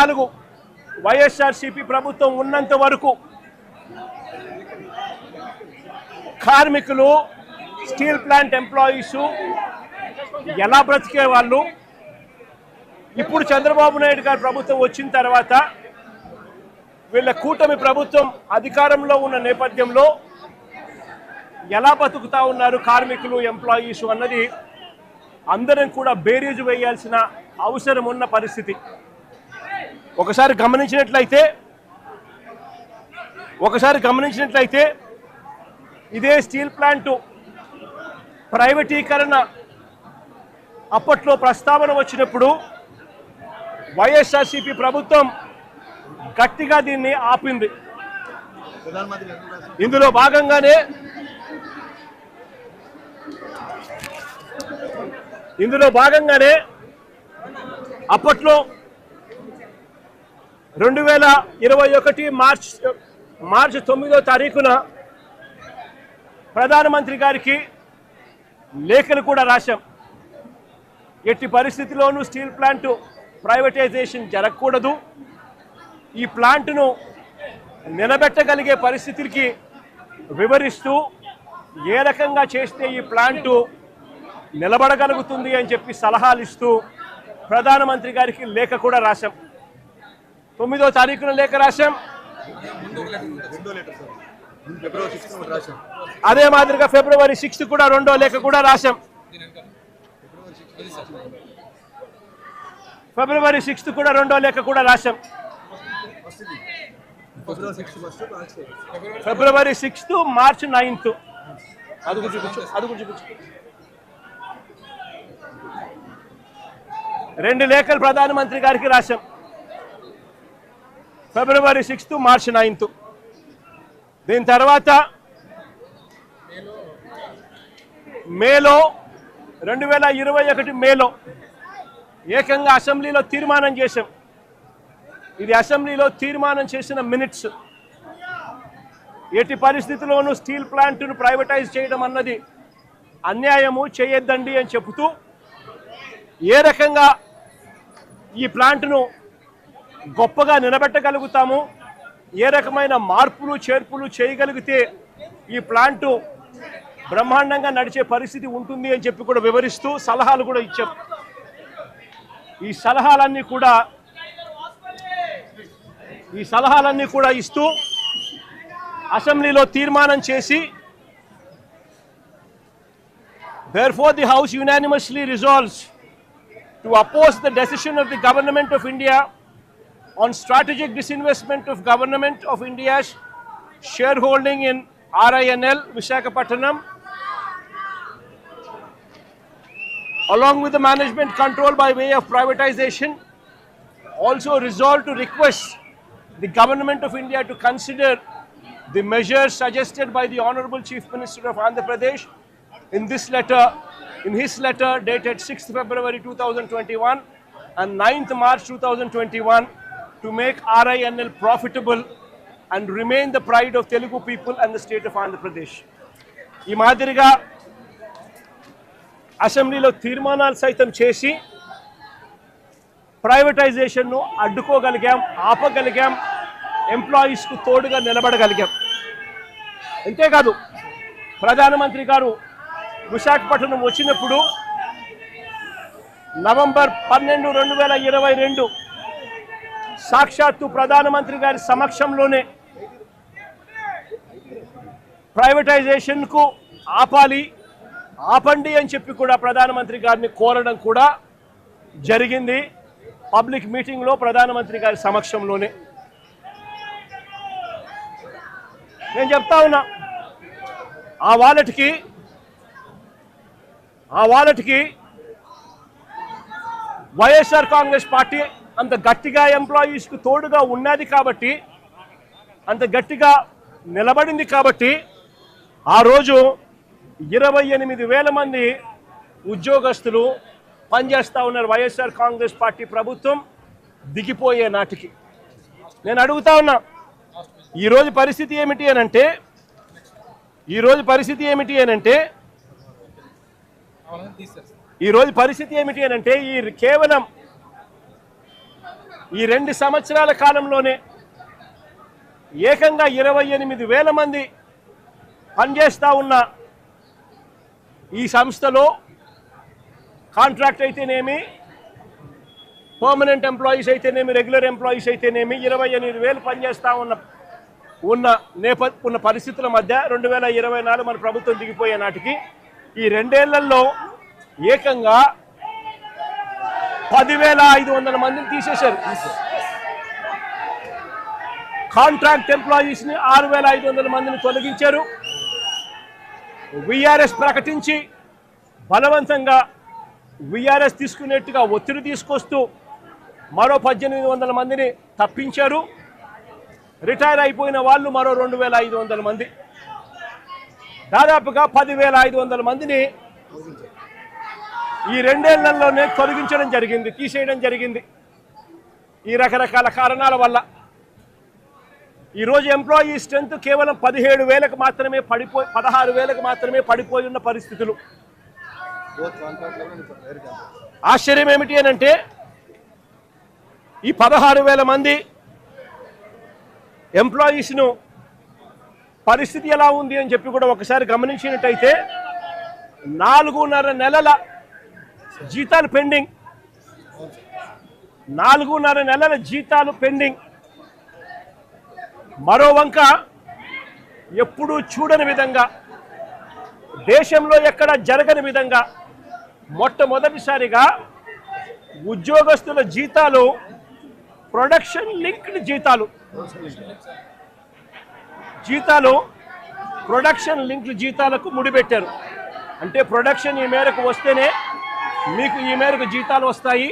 14 వైఎస్ఆర్సీపీ ప్రభుత్వం ఉన్నంత వరకు కార్మికులు, స్టీల్ ప్లాంట్ ఎంప్లాయీస్ ఎలా బ్రతికే వాళ్ళు, ఇప్పుడు చంద్రబాబు నాయుడు గారి ప్రభుత్వం వచ్చిన తర్వాత వీళ్ళ కూటమి ప్రభుత్వం అధికారంలో ఉన్న నేపథ్యంలో ఎలా బతుకుతా ఉన్నారు కార్మికులు, ఎంప్లాయీస్ అన్నది అందరం కూడా బేరీజు వేయాల్సిన అవసరం ఉన్న పరిస్థితి. ఒకసారి గమనించినట్లయితే ఇదే స్టీల్ ప్లాంటు ప్రైవేటీకరణ అప్పట్లో ప్రస్తావన వచ్చినప్పుడు వైఎస్ఆర్సీపీ ప్రభుత్వం గట్టిగా దీన్ని ఆపింది. ఇందులో భాగంగానే అప్పట్లో 2021 మార్చి 9వ తారీఖున ప్రధానమంత్రి గారికి లేఖలు కూడా రాశాం. ఎట్టి పరిస్థితిలోనూ స్టీల్ ప్లాంట్ ప్రైవేటైజేషన్ జరగకూడదు, ఈ ప్లాంట్ను నిలబెట్టగలిగే పరిస్థితికి వివరిస్తూ ఏ రకంగా చేస్తే ఈ ప్లాంటు నిలబడగలుగుతుంది అని చెప్పి సలహాలు ఇస్తూ ప్రధానమంత్రి గారికి లేఖ కూడా రాశాం. 9వ తారీఖున లేఖ రాశాం. అదే మాదిరిగా ఫిబ్రవరి 6 కూడా రెండో లేఖ కూడా రాశాం. ఫిబ్రవరి 6 కూడా రెండో లేఖ కూడా రాశాం. ఫిబ్రవరి 6, మార్చి 9 అది చూపించు. 2 లేఖలు ప్రధానమంత్రి గారికి రాశాం. ఫిబ్రవరి 6, మార్చి 9. దీని తర్వాత మేలో 2021 మేలో ఏకంగా అసెంబ్లీలో తీర్మానం చేశాం. ఇది అసెంబ్లీలో తీర్మానం చేసిన మినిట్స్. ఎట్టి పరిస్థితుల్లోనూ స్టీల్ ప్లాంట్ను ప్రైవేటైజ్ చేయడం అన్నది అన్యాయము, చేయొద్దండి అని చెబుతూ ఏ రకంగా ఈ ప్లాంట్ను గొప్పగా నిలబెట్టగలుగుతాము, ఏ రకమైన మార్పులు చేర్పులు చేయగలిగితే ఈ ప్లాంటు బ్రహ్మాండంగా నడిచే పరిస్థితి ఉంటుంది అని చెప్పి కూడా వివరిస్తూ సలహాలు కూడా ఇచ్చాం. ఈ సలహాలన్నీ కూడా ఇస్తూ అసెంబ్లీలో తీర్మానం చేసి therefore the house unanimously resolves to oppose the decision of the government of India on strategic disinvestment of government of India's shareholding in RINL Visakhapatnam along with the management control by way of privatization. Also resolve to request the government of India to consider the measures suggested by the Honorable Chief Minister of Andhra Pradesh in his letter dated 6th February 2021 and 9th March 2021 to make RINL profitable and remain the pride of Telugu people and the state of Andhra Pradesh. ఈ మాదిరిగా అసెంబ్లీలో తీర్మానాలు సైతం చేసి ప్రైవేటైజేషన్ను అడ్డుకోగలిగాం, ఆపగలిగాం, ఎంప్లాయీస్కు తోడుగా నిలబడగలిగాం. అంతేకాదు ప్రధానమంత్రి గారు విశాఖపట్నం వచ్చినప్పుడు నవంబర్ 12, 2022 సాక్షాత్తు ప్రధానమంత్రి గారి సమక్షంలోనే ప్రైవేటైజేషన్కు ఆపండి అని చెప్పి కూడా ప్రధానమంత్రి గారిని కోరడం కూడా జరిగింది. పబ్లిక్ మీటింగ్లో ప్రధానమంత్రి గారి సమక్షంలోనే. నేను చెప్తా ఉన్నా, ఆ వాలెట్కి వైఎస్ఆర్ కాంగ్రెస్ పార్టీ అంత గట్టిగా ఎంప్లాయీస్కు తోడుగా ఉన్నది కాబట్టి, అంత గట్టిగా నిలబడింది కాబట్టి ఆ రోజు 28,000 మంది ఉద్యోగస్తులు పనిచేస్తూ ఉన్నారు వైఎస్ఆర్ కాంగ్రెస్ పార్టీ ప్రభుత్వం దిగిపోయే నాటికి. నేను అడుగుతా ఉన్నా, ఈరోజు పరిస్థితి ఏమిటి అనంటే ఈ కేవలం ఈ 2 సంవత్సరాల కాలంలోనే ఏకంగా 28,000 మంది పనిచేస్తూ ఉన్న ఈ సంస్థలో కాంట్రాక్ట్ అయితేనేమి, పర్మనెంట్ ఎంప్లాయీస్ అయితేనేమి, రెగ్యులర్ ఎంప్లాయీస్ అయితేనేమి 28,000 పనిచేస్తూ ఉన్న పరిస్థితుల మధ్య 2024 మన ప్రభుత్వం దిగిపోయే నాటికి ఈ 2 ఏళ్లలో ఏకంగా 10,500 మందిని తీసేశారు. కాంట్రాక్ట్ ఎంప్లాయీస్ని 6,500 మందిని తొలగించారు. విఆర్ఎస్ ప్రకటించి బలవంతంగా విఆర్ఎస్ తీసుకునేట్టుగా ఒత్తిడి తీసుకొస్తూ మరో 1,800 మందిని తప్పించారు. రిటైర్ అయిపోయిన వాళ్ళు మరో 2,500 మంది, దాదాపుగా 10,500 మందిని ఈ 2 ఏళ్లలోనే తొలగించడం జరిగింది, తీసేయడం జరిగింది. ఈ రకరకాల కారణాల వల్ల ఈరోజు ఎంప్లాయీ స్ట్రెంత్ కేవలం 17,000కు మాత్రమే 16,000కు మాత్రమే పడిపోయి ఉన్న పరిస్థితులు. ఆశ్చర్యం ఏమిటి అని అంటే ఈ 16,000 మంది ఎంప్లాయీస్ను పరిస్థితి ఎలా ఉంది అని చెప్పి కూడా ఒకసారి గమనించినట్టయితే 4.5 నెలల జీతాలు పెండింగ్, 4.5 నెలల జీతాలు పెండింగ్. మరో వంక ఎప్పుడూ చూడని విధంగా, దేశంలో ఎక్కడ జరగని విధంగా మొట్టమొదటిసారిగా ఉద్యోగస్తుల జీతాలు ప్రొడక్షన్ లింక్డ్ ప్రొడక్షన్ లింక్డ్ జీతాలకు ముడిపెట్టారు. అంటే ప్రొడక్షన్ ఈ మేరకు వస్తేనే మీకు ఈ మేరకు జీతాలు వస్తాయి,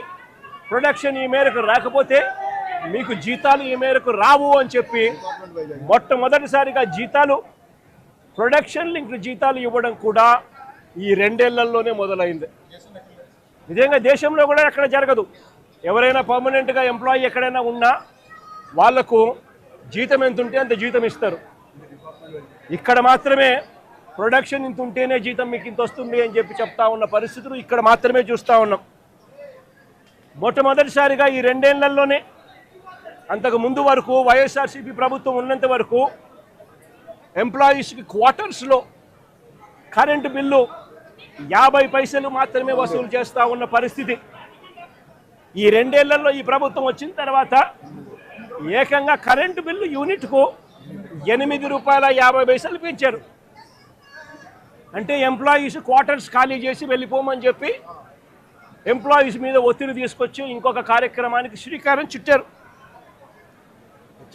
ప్రొడక్షన్ ఈ మేరకు రాకపోతే మీకు జీతాలు ఈ మేరకు రావు అని చెప్పి మొట్టమొదటిసారిగా జీతాలు ప్రొడక్షన్ లింక్డ్ జీతాలు ఇవ్వడం కూడా ఈ 2 ఏళ్లలోనే మొదలైంది. నిజంగా దేశంలో కూడా ఎక్కడ జరగదు. ఎవరైనా పర్మనెంట్గా ఎంప్లాయీ ఎక్కడైనా ఉన్నా వాళ్లకు జీతం ఎంత ఉంటే అంత జీతం ఇస్తారు. ఇక్కడ మాత్రమే ప్రొడక్షన్ ఇంత ఉంటేనే జీతం మీకు ఇంత వస్తుంది అని చెప్పి చెప్తా ఉన్న పరిస్థితులు ఇక్కడ మాత్రమే చూస్తూ ఉన్నాం. మొట్టమొదటిసారిగా ఈ 2 ఏళ్లలోనే, అంతకు ముందు వరకు వైఎస్ఆర్సీపీ ప్రభుత్వం ఉన్నంత వరకు ఎంప్లాయీస్కి క్వార్టర్స్లో కరెంటు బిల్లు 50 పైసలు మాత్రమే వసూలు చేస్తూ ఉన్న పరిస్థితి. ఈ 2 ఏళ్లలో ఈ ప్రభుత్వం వచ్చిన తర్వాత ఏకంగా కరెంటు బిల్లు యూనిట్కు ₹8.50 పెంచారు. అంటే ఎంప్లాయీస్ క్వార్టర్స్ ఖాళీ చేసి వెళ్ళిపోమని చెప్పి ఎంప్లాయీస్ మీద ఒత్తిడి తీసుకొచ్చి ఇంకొక కార్యక్రమానికి శ్రీకారం చుట్టారు.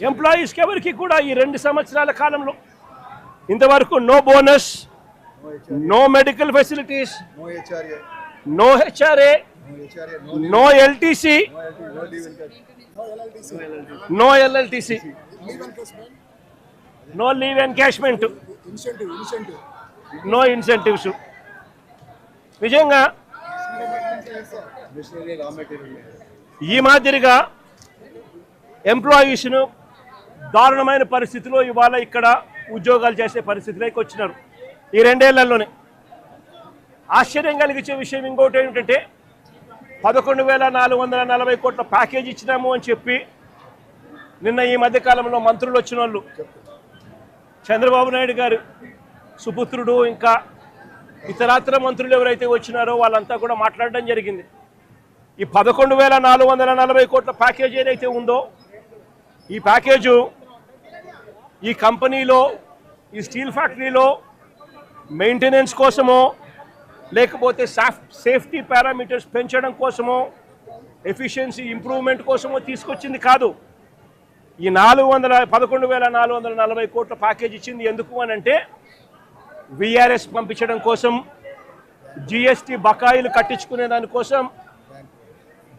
ఎంప్లాయీస్కి ఎవరికి కూడా ఈ 2 సంవత్సరాల కాలంలో ఇంతవరకు no bonus, no medical facilities, no HRA, no LTC, no LLTC, no leave encashment, no incentives. నిజంగా ఈ మాదిరిగా ఎంప్లాయీస్ను దారుణమైన పరిస్థితిలో ఇవాళ ఇక్కడ ఉద్యోగాలు చేసే పరిస్థితిలోకి వచ్చినారు ఈ 2 ఏళ్లలోనే. ఆశ్చర్యం కలిగించే విషయం ఇంకోటి ఏమిటంటే 11,440 కోట్ల ప్యాకేజ్ ఇచ్చినాము అని చెప్పి నిన్న ఈ మధ్యకాలంలో మంత్రులు వచ్చిన వాళ్ళు, చంద్రబాబు నాయుడు గారు సుపుత్రుడు ఇంకా ఇతరాతర మంత్రులు ఎవరైతే వచ్చినారో వాళ్ళంతా కూడా మాట్లాడడం జరిగింది. ఈ 11,440 కోట్ల ప్యాకేజ్ ఏదైతే ఉందో ఈ ప్యాకేజు ఈ కంపెనీలో, ఈ స్టీల్ ఫ్యాక్టరీలో మెయింటెనెన్స్ కోసమో లేకపోతే సేఫ్టీ పారామీటర్స్ పెంచడం కోసమో ఎఫిషియన్సీ ఇంప్రూవ్మెంట్ కోసమో తీసుకొచ్చింది కాదు. ఈ 11,440 కోట్ల ప్యాకేజ్ ఇచ్చింది ఎందుకు అని అంటే విఆర్ఎస్ పంపించడం కోసం, జిఎస్టీ బకాయిలు కట్టించుకునే దానికోసం,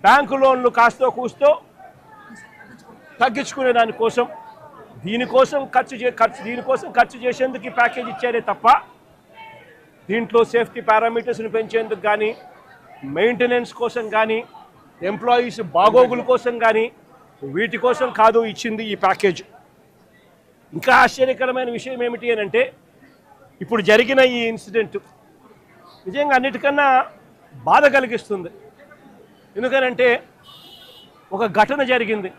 బ్యాంకు లోన్లు కాస్తో కూస్తో తగ్గించుకునే దానికోసం, దీనికోసం ఖర్చు చేసేందుకు ఈ ప్యాకేజ్ ఇచ్చారే తప్ప దీంట్లో సేఫ్టీ పారామీటర్స్ని పెంచేందుకు కానీ, మెయింటెనెన్స్ కోసం కానీ, ఎంప్లాయీస్ బాగోగుల కోసం కానీ వీటి కోసం కాదు ఇచ్చింది ఈ ప్యాకేజ్. ఇంకా ఆశ్చర్యకరమైన విషయం ఏమిటి అని అంటే ఇప్పుడు జరిగిన ఈ ఇన్సిడెంట్ నిజంగా అన్నిటికన్నా బాధ కలిగిస్తుంది. ఎందుకనంటే ఒక ఘటన జరిగింది.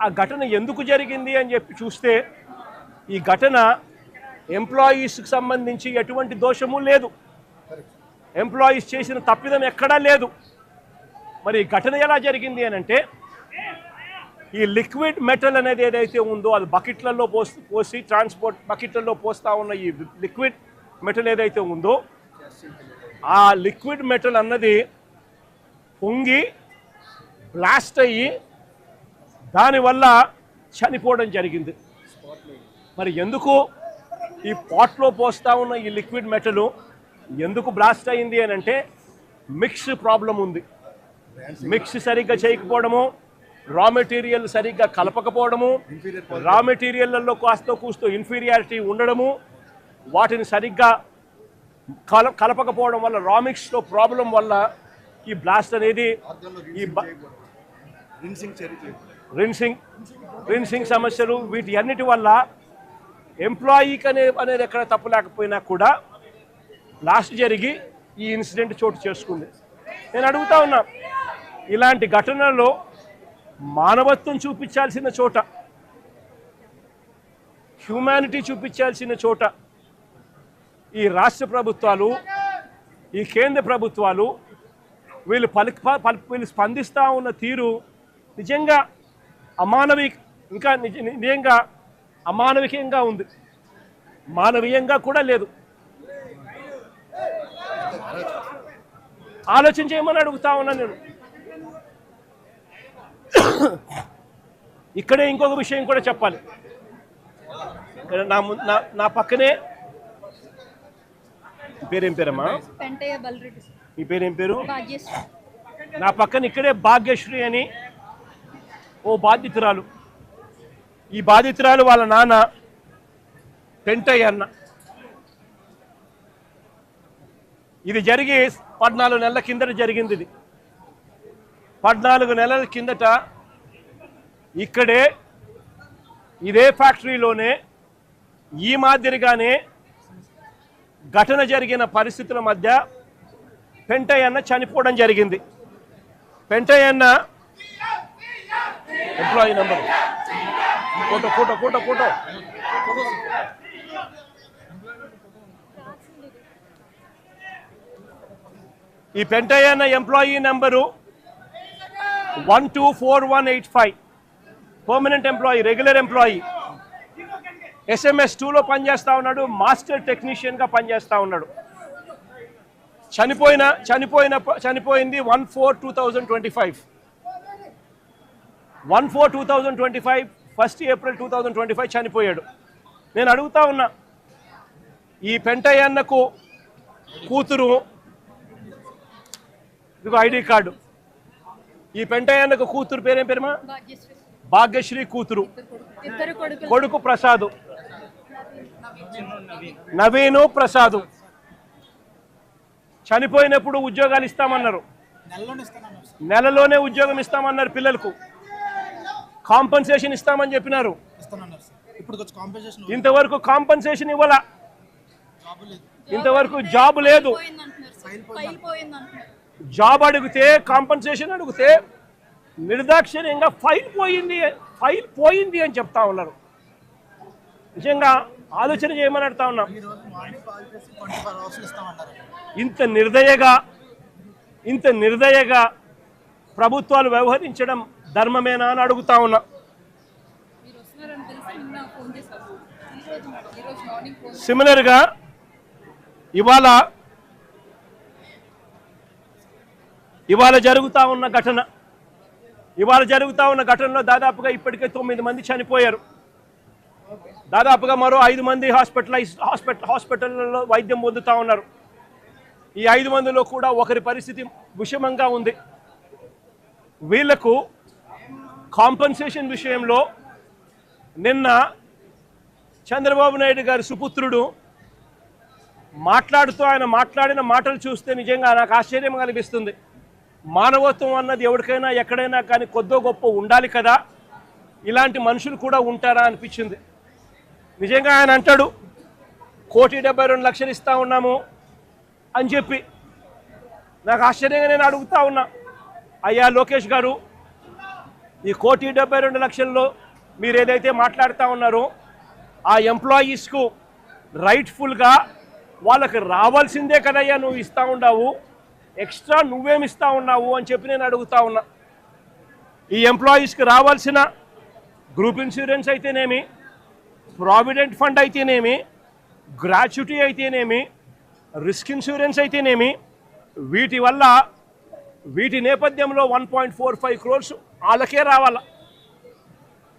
ఆ ఘటన ఎందుకు జరిగింది అని చెప్పి చూస్తే ఈ ఘటన ఎంప్లాయీస్కి సంబంధించి ఎటువంటి దోషము లేదు, ఎంప్లాయీస్ చేసిన తప్పిదం ఎక్కడా లేదు. మరి ఈ ఘటన ఎలా జరిగింది అని అంటే ఈ లిక్విడ్ మెటల్ అనేది ఏదైతే ఉందో అది బకెట్లలో పోసి ట్రాన్స్పోర్ట్ బకెట్లలో పోస్తూ ఉన్న ఈ లిక్విడ్ మెటల్ ఏదైతే ఉందో ఆ లిక్విడ్ మెటల్ అన్నది పొంగి బ్లాస్ట్ అయ్యి దానివల్ల చనిపోవడం జరిగింది. మరి ఎందుకు ఈ పాట్లో పోస్తూ ఉన్న ఈ లిక్విడ్ మెటల్ ఎందుకు బ్లాస్ట్ అయింది అని అంటే మిక్స్ ప్రాబ్లం ఉంది. మిక్స్ సరిగ్గా చేయకపోవడము, రా మెటీరియల్ సరిగ్గా కలపకపోవడము, రా మెటీరియల్లో కాస్త కూస్తో ఇన్ఫీరియారిటీ ఉండడము, వాటిని సరిగ్గా కలపకపోవడం వల్ల రా మిక్స్లో ప్రాబ్లం వల్ల ఈ బ్లాస్ట్ అనేది ఈ రిన్సింగ్ సమస్యలు వీటి అన్నిటి వల్ల ఎంప్లాయీకి అనేది ఎక్కడ తప్పు లేకపోయినా కూడా బ్లాస్ట్ జరిగి ఈ ఇన్సిడెంట్ చోటు చేసుకుంది. నేను అడుగుతా ఉన్నా, ఇలాంటి ఘటనలో మానవత్వం చూపించాల్సిన చోట, హ్యూమానిటీ చూపించాల్సిన చోట ఈ రాష్ట్ర ప్రభుత్వాలు, ఈ కేంద్ర ప్రభుత్వాలు వీళ్ళు స్పందిస్తూ ఉన్న తీరు నిజంగా నిజంగా అమానవికంగా ఉంది, మానవీయంగా కూడా లేదు. ఆలోచన చేయమని అడుగుతా ఉన్నా నేను. ఇక్కడే ఇంకొక విషయం కూడా చెప్పాలి. నా పక్కనే పేరేం పేరమ్మా? మీ పేరేం పేరు? నా పక్కన ఇక్కడే భాగ్యశ్రీ అని ఓ బాధితురాలు. ఈ బాధితురాలు వాళ్ళ నాన్న పెంటయ్య అన్న. ఇది జరిగి 14 నెలల కిందట జరిగింది. ఇది 14 నెలల కిందట ఇక్కడే ఇదే ఫ్యాక్టరీలోనే ఈ మాదిరిగానే ఘటన జరిగిన పరిస్థితుల మధ్య పెంటయ్య అన్న చనిపోవడం జరిగింది. పెంటయ్య అన్న ఎంప్లాయీ నెంబర్ ఫోటో ఈ పెంటయ్య అన్న employee number 124185, permanent employee, regular employee. SMS 2లో పనిచేస్తూ ఉన్నాడు, మాస్టర్ టెక్నీషియన్గా పనిచేస్తూ ఉన్నాడు. చనిపోయింది 1/4/2025. 1/4/2025 1 ఏప్రిల్ 2025 చనిపోయాడు. నేను అడుగుతా ఉన్నా, ఈ పెంటయ్య అన్నకు కూతురు, ఇదిగో ఐడి కార్డు, ఈ పెంటయ్య అన్నకు కూతురు పేరేం పేరుమా? భాగ్యశ్రీ కూతురు, కొడుకు ప్రసాదు, నవీను ప్రసాదు. చనిపోయినప్పుడు ఉద్యోగాలు ఇస్తామన్నారు, నెలలోనే ఉద్యోగం ఇస్తామన్నారు, పిల్లలకు కాంపన్సేషన్ ఇస్తామని చెప్పినారు. ఇంతవరకు కాంపన్సేషన్ ఇవ్వాల, ఇంతవరకు జాబ్ లేదు. జాబ్ అడిగితే, కాంపన్సేషన్ అడిగితే నిర్దాక్షిణ్యంగా ఫైల్ పోయింది అని చెప్తా ఉన్నారు. నిజంగా ఆలోచన చేయమని అడుగుతా ఉన్నాం. ఇంత నిర్దయగా ప్రభుత్వాలు వ్యవహరించడం ధర్మమేనా అని అడుగుతా ఉన్నా. సిమిలర్గా ఇవాళ జరుగుతూ ఉన్న ఘటనలో దాదాపుగా ఇప్పటికే 9 మంది చనిపోయారు. దాదాపుగా మరో 5 మంది హాస్పిటల్లో వైద్యం పొందుతూ ఉన్నారు. ఈ 5 మందిలో కూడా ఒకరి పరిస్థితి విషమంగా ఉంది. వీళ్లకు కాంపన్సేషన్ విషయంలో నిన్న చంద్రబాబు నాయుడు గారి సుపుత్రుడు ఆయన మాట్లాడిన మాటలు చూస్తే నిజంగా నాకు ఆశ్చర్యం కలిగిస్తుంది. మానవత్వం అన్నది ఎవరికైనా ఎక్కడైనా కానీ కొద్దో గొప్ప ఉండాలి కదా, ఇలాంటి మనుషులు కూడా ఉంటారా అనిపించింది. నిజంగా ఆయన అంటాడు 1,72,00,000 ఇస్తా ఉన్నాము అని చెప్పి. నాకు ఆశ్చర్యంగా నేను అడుగుతా ఉన్నా, అయ్యా లోకేష్ గారు, ఈ 1,72,00,000లో మీరు ఏదైతే మాట్లాడుతూ ఉన్నారో ఆ ఎంప్లాయీస్కు రైట్ఫుల్గా వాళ్ళకి రావాల్సిందే కదయ్యా నువ్వు ఇస్తూ ఉన్నావు, ఎక్స్ట్రా నువ్వేమి ఇస్తూ ఉన్నావు అని చెప్పి నేను అడుగుతా ఉన్నా. ఈ ఎంప్లాయీస్కి రావాల్సిన గ్రూప్ ఇన్సూరెన్స్ అయితేనేమి, ప్రావిడెంట్ ఫండ్ అయితేనేమి, గ్రాట్యుటీ అయితేనేమి, రిస్క్ ఇన్సూరెన్స్ అయితేనేమి, వీటి నేపథ్యంలో 1.45 crores వాళ్ళకే రావాల.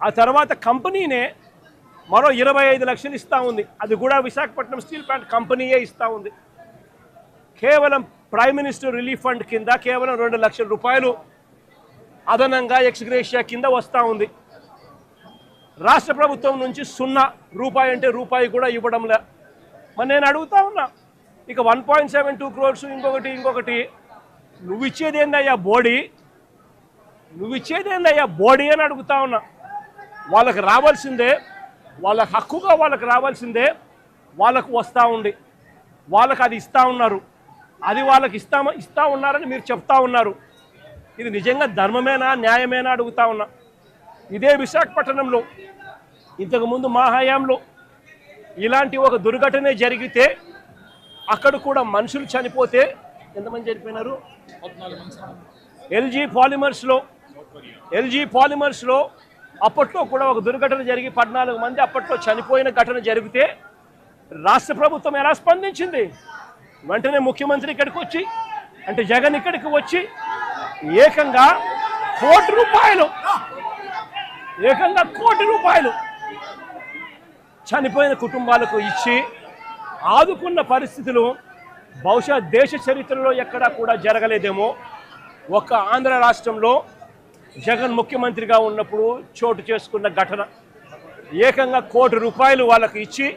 ఆ తర్వాత కంపెనీనే మరో 25 లక్షలు ఇస్తూ ఉంది. అది కూడా విశాఖపట్నం స్టీల్ ప్లాంట్ కంపెనీయే ఇస్తూ ఉంది. కేవలం ప్రైమ్ మినిస్టర్ రిలీఫ్ ఫండ్ కింద కేవలం 2 లక్షల రూపాయలు అదనంగా ఎక్స్గ్రేషియా కింద వస్తూ ఉంది. రాష్ట్ర ప్రభుత్వం నుంచి 0 రూపాయి అంటే రూపాయి కూడా ఇవ్వడంలే. మరి నేను అడుగుతా ఉన్నా, ఇక 1.72 crores ఇంకొకటి నువ్వు ఇచ్చేదేందయ్యా బోడీ అని అడుగుతా ఉన్నా. వాళ్ళకి రావాల్సిందే, వాళ్ళ హక్కుగా వాళ్ళకి రావాల్సిందే వాళ్ళకు వస్తూ ఉంది. వాళ్ళకి అది ఇస్తూ ఉన్నారు, అది వాళ్ళకి ఇస్తూ ఉన్నారని మీరు చెప్తా ఉన్నారు. ఇది నిజంగా ధర్మమేనా, న్యాయమేనా అడుగుతా ఉన్నా. ఇదే విశాఖపట్నంలో ఇంతకుముందు మా హయాంలో ఇలాంటి ఒక దుర్ఘటన జరిగితే అక్కడ కూడా మనుషులు చనిపోతే ఎంతమంది చనిపోయినారు? ఎల్జీ పాలిమర్స్లో అప్పట్లో కూడా ఒక దుర్ఘటన జరిగి 14 మంది అప్పట్లో చనిపోయిన ఘటన జరిగితే రాష్ట్ర ప్రభుత్వం ఎలా స్పందించింది? వెంటనే ముఖ్యమంత్రి ఇక్కడికి వచ్చి, అంటే జగన్ ఇక్కడికి వచ్చి ఏకంగా కోటి రూపాయలు చనిపోయిన కుటుంబాలకు ఇచ్చి ఆదుకున్న పరిస్థితులు బహుశా దేశ చరిత్రలో ఎక్కడా కూడా జరగలేదేమో. ఒక్క ఆంధ్ర రాష్ట్రంలో జగన్ ముఖ్యమంత్రిగా ఉన్నప్పుడు చోటు చేసుకున్న ఘటన. ఏకంగా కోటి రూపాయలు వాళ్ళకు ఇచ్చి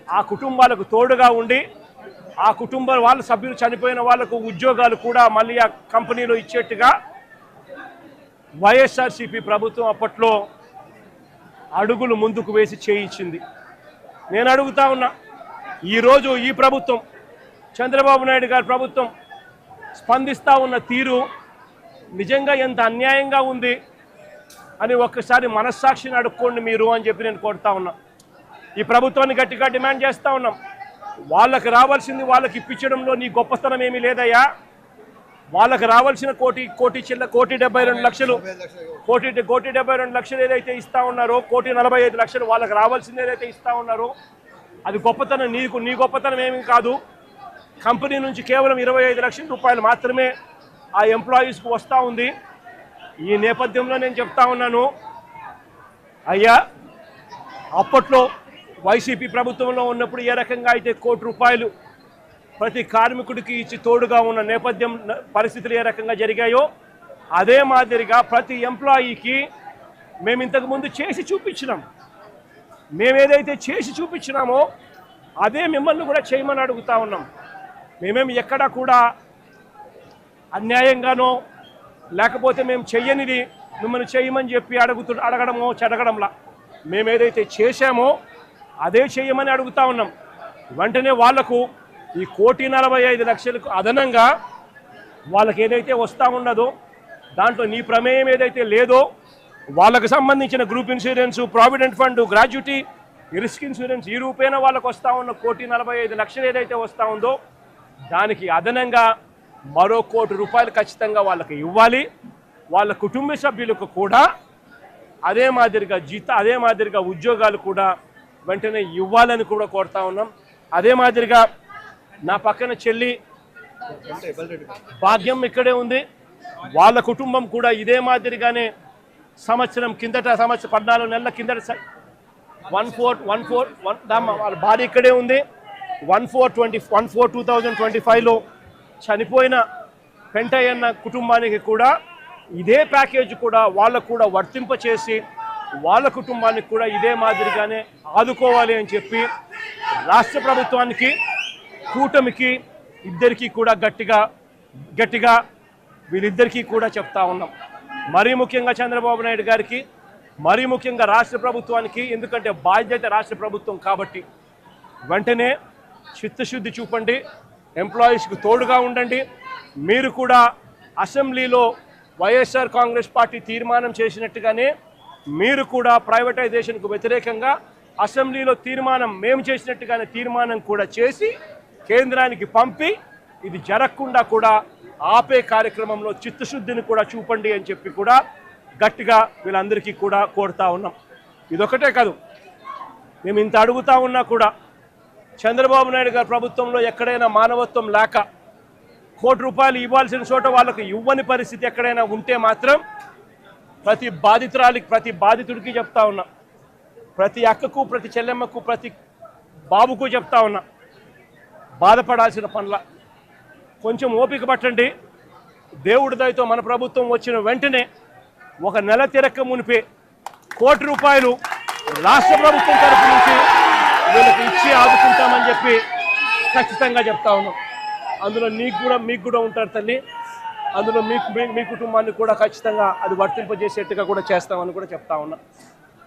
ఆ కుటుంబాలకు తోడుగా ఉండి ఆ వాళ్ళ సభ్యులు చనిపోయిన వాళ్ళకు ఉద్యోగాలు కూడా మళ్ళీ ఆ కంపెనీలో ఇచ్చేట్టుగా వైఎస్ఆర్సీపీ ప్రభుత్వం అప్పట్లో అడుగులు ముందుకు వేసి చేయించింది. నేను అడుగుతా ఉన్నా, ఈరోజు ఈ ప్రభుత్వం, చంద్రబాబు నాయుడు గారి ప్రభుత్వం స్పందిస్తూ ఉన్న తీరు నిజంగా ఎంత అన్యాయంగా ఉంది అని ఒక్కసారి మనస్సాక్షిని అడుక్కోండి మీరు అని చెప్పి నేను కోరుతా ఉన్నా. ఈ ప్రభుత్వాన్ని గట్టిగా డిమాండ్ చేస్తూ ఉన్నాం. వాళ్ళకి రావాల్సింది వాళ్ళకి ఇప్పించడంలో నీ గొప్పతనం ఏమీ లేదయ్యా. వాళ్ళకి రావాల్సిన 1,72 లక్షలు ఏదైతే ఇస్తూ ఉన్నారో, 1,45 లక్షలు వాళ్ళకి రావాల్సింది ఏదైతే ఇస్తూ ఉన్నారో అది గొప్పతనం. నీ గొప్పతనం ఏమీ కాదు. కంపెనీ నుంచి కేవలం 25 లక్షల రూపాయలు మాత్రమే ఆ ఎంప్లాయీస్కు వస్తూ ఉంది. ఈ నేపథ్యంలో నేను చెప్తా ఉన్నాను, అయ్యా అప్పట్లో వైసీపీ ప్రభుత్వంలో ఉన్నప్పుడు ఏ రకంగా అయితే 1 కోటి రూపాయలు ప్రతి కార్మికుడికి ఇచ్చి తోడుగా ఉన్న నేపథ్యం పరిస్థితులు ఏ రకంగా జరిగాయో అదే మాదిరిగా ప్రతి ఎంప్లాయీకి మేము ఇంతకుముందు చేసి చూపించినాం. మేమేదైతే చేసి చూపించినామో అదే మిమ్మల్ని కూడా చేయమని అడుగుతా ఉన్నాం. మేమేమి ఎక్కడా కూడా అన్యాయంగానో లేకపోతే మేము చెయ్యనిది మిమ్మల్ని చేయమని చెప్పి అడగడంలా మేమేదైతే చేశామో అదే చేయమని అడుగుతా ఉన్నాం. వెంటనే వాళ్లకు ఈ 1,45,00,000కు అదనంగా వాళ్ళకి ఏదైతే వస్తూ ఉన్నదో దాంట్లో నీ ప్రమేయం ఏదైతే లేదో వాళ్ళకు సంబంధించిన group insurance, provident fund, gratuity, risk insurance ఈ రూపేణ వాళ్ళకు వస్తూ ఉన్న 1,45,00,000 ఏదైతే వస్తూ ఉందో దానికి అదనంగా మరో 1 కోటి రూపాయలు ఖచ్చితంగా వాళ్ళకి ఇవ్వాలి. వాళ్ళ కుటుంబ సభ్యులకు కూడా అదే మాదిరిగా ఉద్యోగాలు కూడా వెంటనే ఇవ్వాలని కూడా కోరుతా ఉన్నాం. అదే మాదిరిగా నా పక్కన చెల్లి భాగ్యం ఇక్కడే ఉంది. వాళ్ళ కుటుంబం కూడా ఇదే మాదిరిగానే సంవత్సరం 14 నెలల కిందట 14 వాళ్ళ భార్య ఇక్కడే ఉంది. 1/4/2025లో చనిపోయిన పెంటయ్యన్న కుటుంబానికి కూడా ఇదే ప్యాకేజ్ కూడా వాళ్ళకు కూడా వర్తింపచేసి వాళ్ళ కుటుంబానికి కూడా ఇదే మాదిరిగానే ఆదుకోవాలి అని చెప్పి రాష్ట్ర ప్రభుత్వానికి, కూటమికి ఇద్దరికీ కూడా గట్టిగా వీళ్ళిద్దరికీ కూడా చెప్తా ఉన్నాం. మరీ ముఖ్యంగా చంద్రబాబు నాయుడు గారికి, మరీ ముఖ్యంగా రాష్ట్ర ప్రభుత్వానికి, ఎందుకంటే బాధ్యత రాష్ట్ర ప్రభుత్వం కాబట్టి వెంటనే చిత్తశుద్ధి చూపండి, ఎంప్లాయీస్కి తోడుగా ఉండండి. మీరు కూడా అసెంబ్లీలో వైఎస్ఆర్ కాంగ్రెస్ పార్టీ తీర్మానం చేసినట్టుగానే మీరు కూడా ప్రైవేటైజేషన్కు వ్యతిరేకంగా అసెంబ్లీలో తీర్మానం మేము చేసినట్టుగానే తీర్మానం కూడా చేసి కేంద్రానికి పంపి ఇది జరగకుండా కూడా ఆపే కార్యక్రమంలో చిత్తశుద్ధిని కూడా చూపండి అని చెప్పి కూడా గట్టిగా వీళ్ళందరికీ కూడా కోరుతా ఉన్నాం. ఇదొకటే కాదు, మేము ఇంత అడుగుతా ఉన్నా కూడా చంద్రబాబు నాయుడు గారి ప్రభుత్వంలో ఎక్కడైనా మానవత్వం లేక ₹1 ఇవ్వాల్సిన చోట వాళ్ళకు ఇవ్వని పరిస్థితి ఎక్కడైనా ఉంటే మాత్రం ప్రతి బాధితురాలికి, ప్రతి బాధితుడికి చెప్తా ఉన్నా, ప్రతి అక్కకు, ప్రతి చెల్లెమ్మకు, ప్రతి బాబుకు చెప్తా ఉన్నా, బాధపడాల్సిన పనుల కొంచెం ఓపిక పట్టండి. దేవుడి దయతో మన ప్రభుత్వం వచ్చిన వెంటనే ఒక నెల తిరక్క మునిపే ₹1 రాష్ట్ర ప్రభుత్వం తరఫు నుంచి వీళ్ళకి ఇచ్చి ఆదుకుంటామని చెప్పి ఖచ్చితంగా చెప్తా ఉన్నాం. అందులో మీకు కూడా ఉంటారు తల్లి, అందులో మీ కుటుంబాన్ని కూడా ఖచ్చితంగా అది వర్తింపజేసేట్టుగా కూడా చేస్తామని కూడా చెప్తా ఉన్నా.